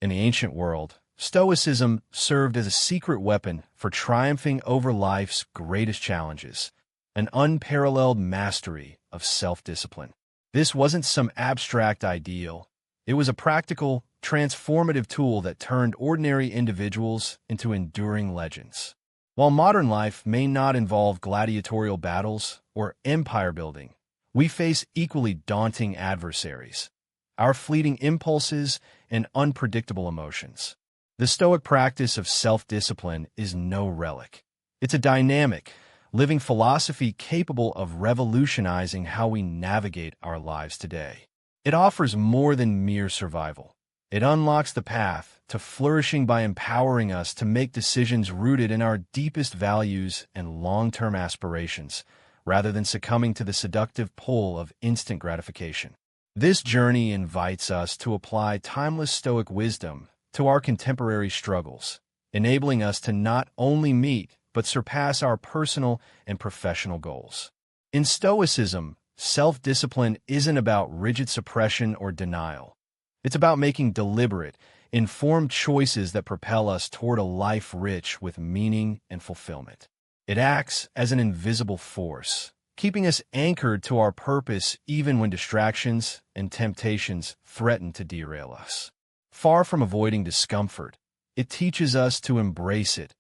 In the ancient world, Stoicism served as a secret weapon for triumphing over life's greatest challenges, an unparalleled mastery of self-discipline. This wasn't some abstract ideal. It was a practical, transformative tool that turned ordinary individuals into enduring legends. While modern life may not involve gladiatorial battles or empire building, we face equally daunting adversaries: our fleeting impulses and unpredictable emotions. The Stoic practice of self-discipline is no relic. It's a dynamic, living philosophy capable of revolutionizing how we navigate our lives today. It offers more than mere survival. It unlocks the path to flourishing by empowering us to make decisions rooted in our deepest values and long-term aspirations, rather than succumbing to the seductive pull of instant gratification. This journey invites us to apply timeless Stoic wisdom to our contemporary struggles, enabling us to not only meet but surpass our personal and professional goals. In Stoicism, self-discipline isn't about rigid suppression or denial. It's about making deliberate, informed choices that propel us toward a life rich with meaning and fulfillment. It acts as an invisible force, keeping us anchored to our purpose even when distractions and temptations threaten to derail us. Far from avoiding discomfort, it teaches us to embrace it,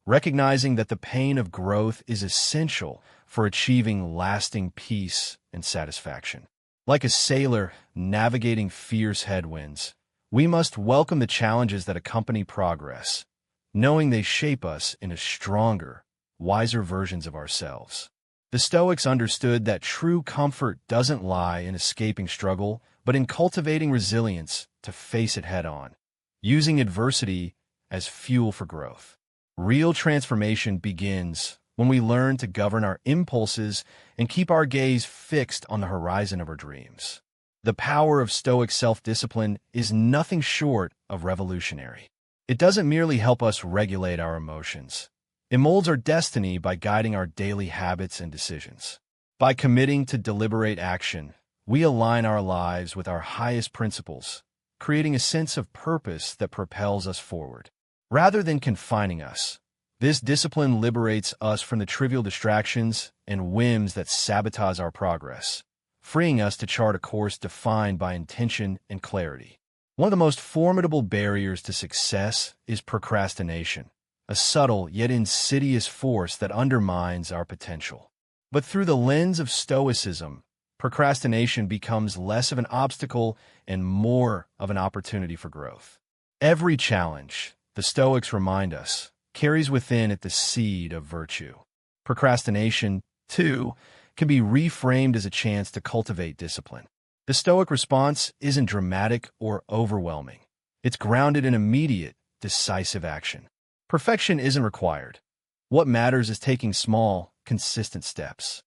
recognizing that the pain of growth is essential for achieving lasting peace and satisfaction. Like a sailor navigating fierce headwinds, we must welcome the challenges that accompany progress, knowing they shape us into stronger, wiser versions of ourselves. The Stoics understood that true comfort doesn't lie in escaping struggle, but in cultivating resilience to face it head-on, using adversity as fuel for growth. Real transformation begins when we learn to govern our impulses and keep our gaze fixed on the horizon of our dreams. The power of Stoic self-discipline is nothing short of revolutionary. It doesn't merely help us regulate our emotions. It molds our destiny by guiding our daily habits and decisions. By committing to deliberate action, we align our lives with our highest principles, creating a sense of purpose that propels us forward. Rather than confining us, this discipline liberates us from the trivial distractions and whims that sabotage our progress, freeing us to chart a course defined by intention and clarity. One of the most formidable barriers to success is procrastination, a subtle yet insidious force that undermines our potential. But through the lens of Stoicism, procrastination becomes less of an obstacle and more of an opportunity for growth. Every challenge, the Stoics remind us, carries within it the seed of virtue. Procrastination, too, can be reframed as a chance to cultivate discipline. The Stoic response isn't dramatic or overwhelming. It's grounded in immediate, decisive action. Perfection isn't required. What matters is taking small, consistent steps.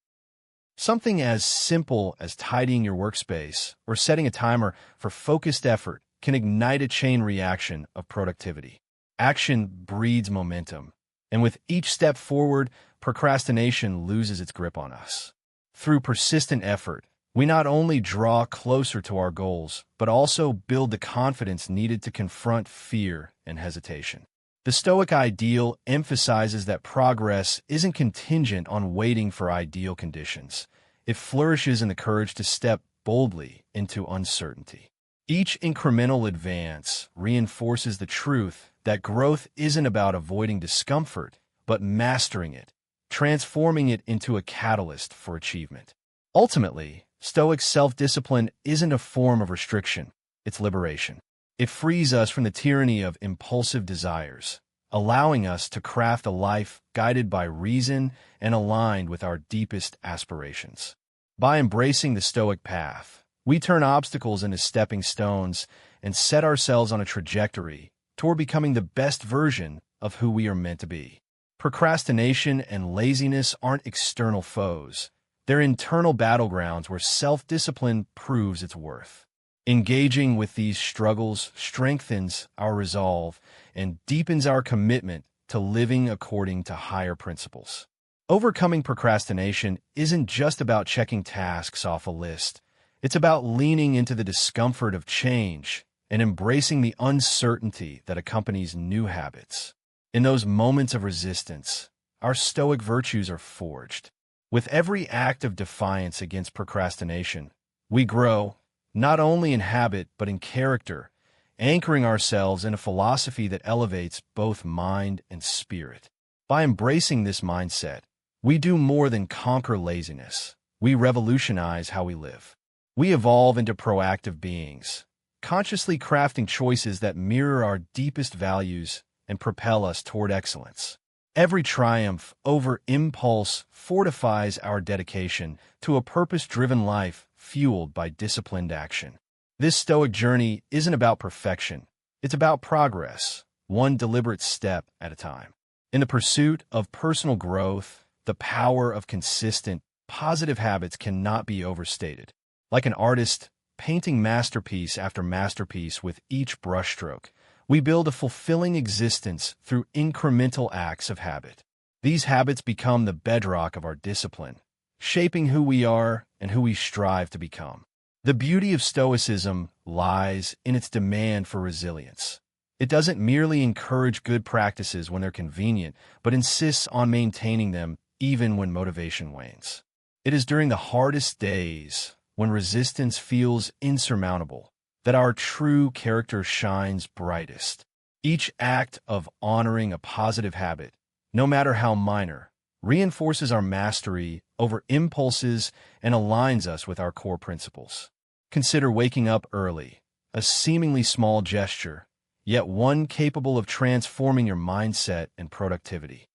Something as simple as tidying your workspace or setting a timer for focused effort can ignite a chain reaction of productivity. Action breeds momentum, and with each step forward, procrastination loses its grip on us. Through persistent effort, we not only draw closer to our goals, but also build the confidence needed to confront fear and hesitation. The Stoic ideal emphasizes that progress isn't contingent on waiting for ideal conditions. It flourishes in the courage to step boldly into uncertainty. Each incremental advance reinforces the truth that growth isn't about avoiding discomfort, but mastering it, transforming it into a catalyst for achievement. Ultimately, Stoic self-discipline isn't a form of restriction, it's liberation. It frees us from the tyranny of impulsive desires, allowing us to craft a life guided by reason and aligned with our deepest aspirations. By embracing the Stoic path, we turn obstacles into stepping stones and set ourselves on a trajectory toward becoming the best version of who we are meant to be. Procrastination and laziness aren't external foes. They're internal battlegrounds where self-discipline proves its worth. Engaging with these struggles strengthens our resolve and deepens our commitment to living according to higher principles. Overcoming procrastination isn't just about checking tasks off a list. It's about leaning into the discomfort of change and embracing the uncertainty that accompanies new habits. In those moments of resistance, our Stoic virtues are forged. With every act of defiance against procrastination, we grow, not only in habit but in character, anchoring ourselves in a philosophy that elevates both mind and spirit. By embracing this mindset, we do more than conquer laziness. We revolutionize how we live. We evolve into proactive beings, consciously crafting choices that mirror our deepest values and propel us toward excellence. Every triumph over impulse fortifies our dedication to a purpose-driven life fueled by disciplined action. This Stoic journey isn't about perfection. It's about progress, one deliberate step at a time. In the pursuit of personal growth, the power of consistent, positive habits cannot be overstated. Like an artist painting masterpiece after masterpiece with each brushstroke, we build a fulfilling existence through incremental acts of habit. These habits become the bedrock of our discipline, shaping who we are and who we strive to become. The beauty of Stoicism lies in its demand for resilience. It doesn't merely encourage good practices when they're convenient, but insists on maintaining them even when motivation wanes. It is during the hardest days, when resistance feels insurmountable, that our true character shines brightest. Each act of honoring a positive habit, no matter how minor, reinforces our mastery over impulses and aligns us with our core principles. Consider waking up early, a seemingly small gesture, yet one capable of transforming your mindset and productivity.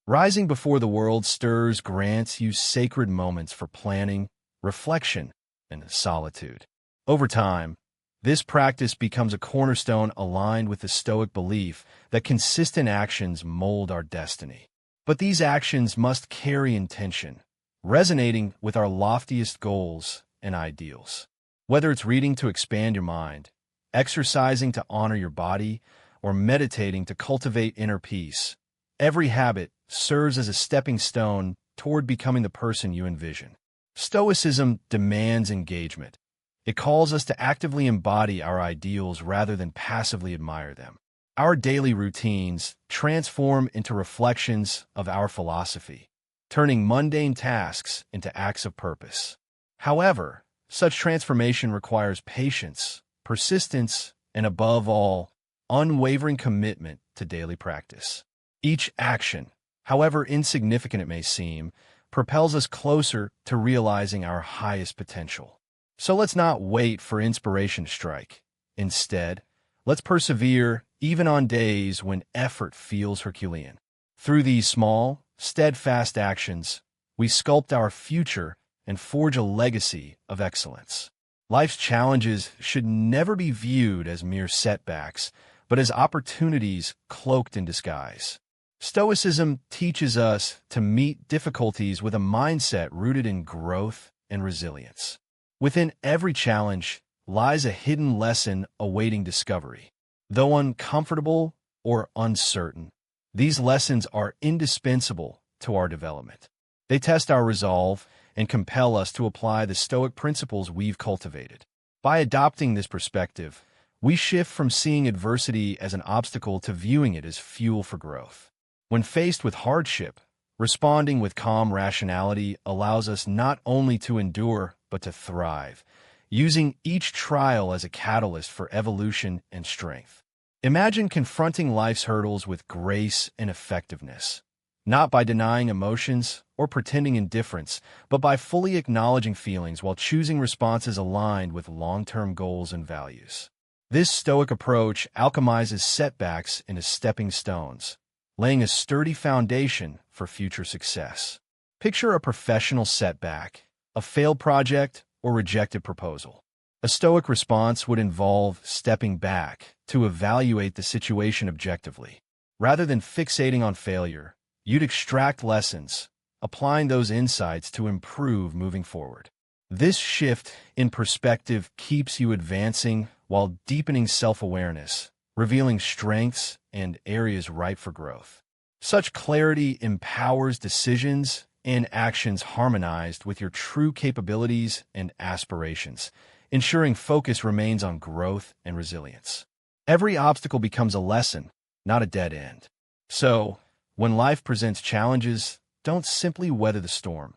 Rising before the world stirs grants you sacred moments for planning, reflection, and solitude. Over time, this practice becomes a cornerstone aligned with the Stoic belief that consistent actions mold our destiny. But these actions must carry intention, resonating with our loftiest goals and ideals. Whether it's reading to expand your mind, exercising to honor your body, or meditating to cultivate inner peace, every habit serves as a stepping stone toward becoming the person you envision. Stoicism demands engagement. It calls us to actively embody our ideals rather than passively admire them. Our daily routines transform into reflections of our philosophy, turning mundane tasks into acts of purpose. However, such transformation requires patience, persistence, and above all, unwavering commitment to daily practice. Each action, however insignificant it may seem, propels us closer to realizing our highest potential. So let's not wait for inspiration to strike. Instead, let's persevere even on days when effort feels Herculean. Through these small, steadfast actions, we sculpt our future and forge a legacy of excellence. Life's challenges should never be viewed as mere setbacks, but as opportunities cloaked in disguise. Stoicism teaches us to meet difficulties with a mindset rooted in growth and resilience. Within every challenge lies a hidden lesson awaiting discovery. Though uncomfortable or uncertain, these lessons are indispensable to our development. They test our resolve and compel us to apply the Stoic principles we've cultivated. By adopting this perspective, we shift from seeing adversity as an obstacle to viewing it as fuel for growth. When faced with hardship, responding with calm rationality allows us not only to endure, but to thrive, using each trial as a catalyst for evolution and strength. Imagine confronting life's hurdles with grace and effectiveness, not by denying emotions or pretending indifference, but by fully acknowledging feelings while choosing responses aligned with long-term goals and values. This Stoic approach alchemizes setbacks into stepping stones, laying a sturdy foundation for future success. Picture a professional setback, a failed project, or rejected proposal. A Stoic response would involve stepping back to evaluate the situation objectively. Rather than fixating on failure, you'd extract lessons, applying those insights to improve moving forward. This shift in perspective keeps you advancing while deepening self-awareness, revealing strengths and areas ripe for growth. Such clarity empowers decisions and actions harmonized with your true capabilities and aspirations, ensuring focus remains on growth and resilience. Every obstacle becomes a lesson, not a dead end. So, when life presents challenges, don't simply weather the storm.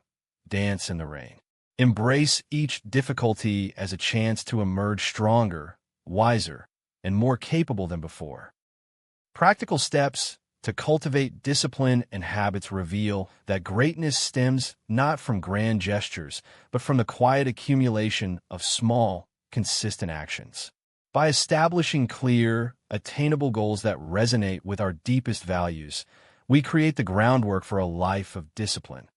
Dance in the rain. Embrace each difficulty as a chance to emerge stronger, wiser, and more capable than before. Practical steps to cultivate discipline and habits reveal that greatness stems not from grand gestures, but from the quiet accumulation of small, consistent actions. By establishing clear, attainable goals that resonate with our deepest values, we create the groundwork for a life of discipline,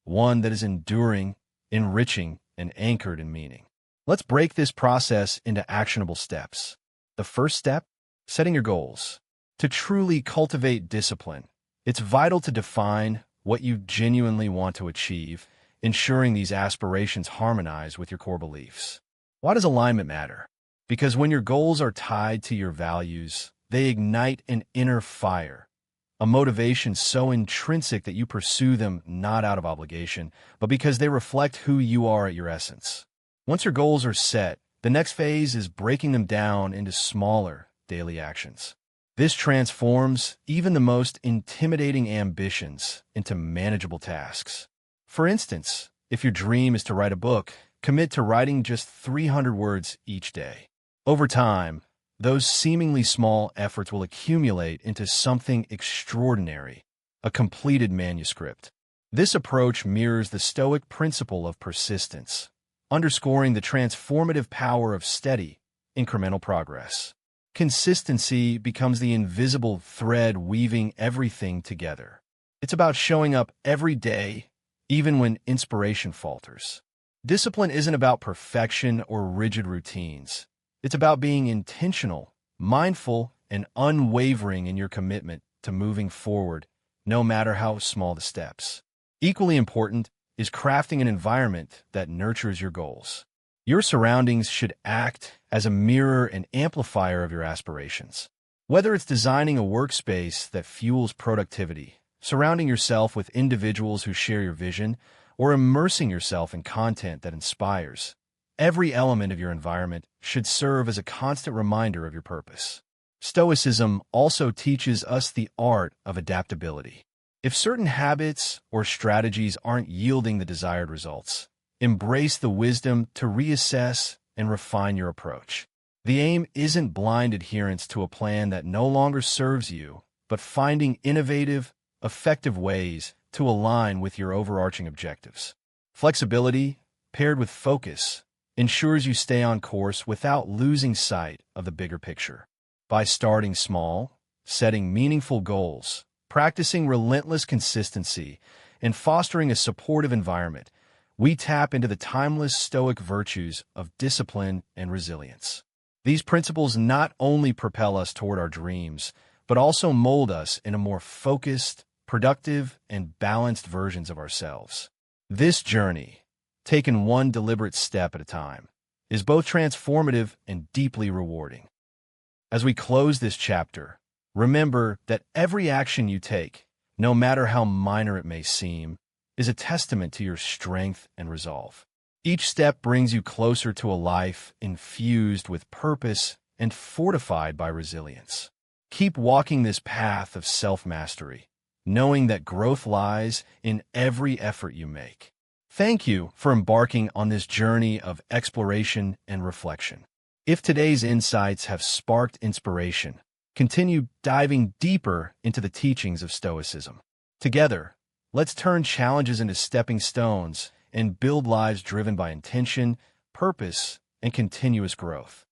one that is enduring, enriching, and anchored in meaning. Let's break this process into actionable steps. The first step, setting your goals. To truly cultivate discipline, it's vital to define what you genuinely want to achieve, ensuring these aspirations harmonize with your core beliefs. Why does alignment matter? Because when your goals are tied to your values, they ignite an inner fire, a motivation so intrinsic that you pursue them not out of obligation, but because they reflect who you are at your essence. Once your goals are set, the next phase is breaking them down into smaller, daily actions. This transforms even the most intimidating ambitions into manageable tasks. For instance, if your dream is to write a book, commit to writing just 300 words each day. Over time, those seemingly small efforts will accumulate into something extraordinary, a completed manuscript. This approach mirrors the Stoic principle of persistence, underscoring the transformative power of steady, incremental progress. Consistency becomes the invisible thread weaving everything together. It's about showing up every day, even when inspiration falters. Discipline isn't about perfection or rigid routines. It's about being intentional, mindful, and unwavering in your commitment to moving forward, no matter how small the steps. Equally important is crafting an environment that nurtures your goals. Your surroundings should act as a mirror and amplifier of your aspirations. Whether it's designing a workspace that fuels productivity, surrounding yourself with individuals who share your vision, or immersing yourself in content that inspires, every element of your environment should serve as a constant reminder of your purpose. Stoicism also teaches us the art of adaptability. If certain habits or strategies aren't yielding the desired results, embrace the wisdom to reassess and refine your approach. The aim isn't blind adherence to a plan that no longer serves you, but finding innovative, effective ways to align with your overarching objectives. Flexibility, paired with focus, ensures you stay on course without losing sight of the bigger picture. By starting small, setting meaningful goals, practicing relentless consistency, and fostering a supportive environment, we tap into the timeless Stoic virtues of discipline and resilience. These principles not only propel us toward our dreams, but also mold us into more focused, productive, and balanced versions of ourselves. This journey, taken one deliberate step at a time, is both transformative and deeply rewarding. As we close this chapter, remember that every action you take, no matter how minor it may seem, is a testament to your strength and resolve. Each step brings you closer to a life infused with purpose and fortified by resilience. Keep walking this path of self-mastery, knowing that growth lies in every effort you make. Thank you for embarking on this journey of exploration and reflection. If today's insights have sparked inspiration, continue diving deeper into the teachings of Stoicism. Together, let's turn challenges into stepping stones and build lives driven by intention, purpose, and continuous growth.